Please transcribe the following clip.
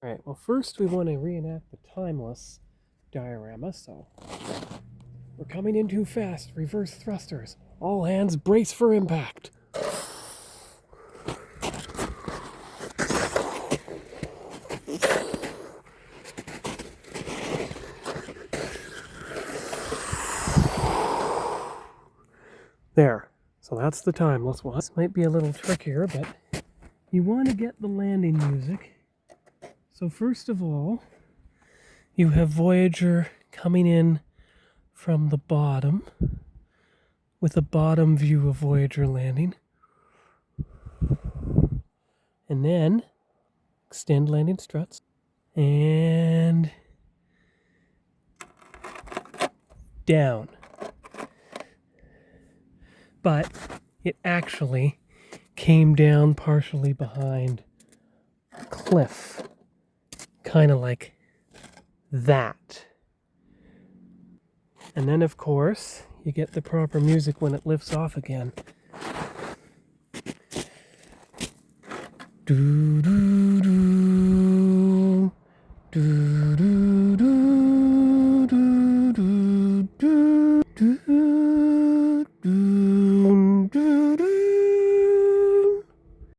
All right, well, first we want to reenact the timeless diorama. So we're coming in too fast. Reverse thrusters. All hands brace for impact. There. So that's the timeless one. This might be a little trickier, but you want to get the landing music. So first of all, you have Voyager coming in from the bottom with a bottom view of Voyager landing. And then extend landing struts and down. But it actually came down partially behind a cliff, kind of like that. And then, of course, you get the proper music when it lifts off again. Doo doo.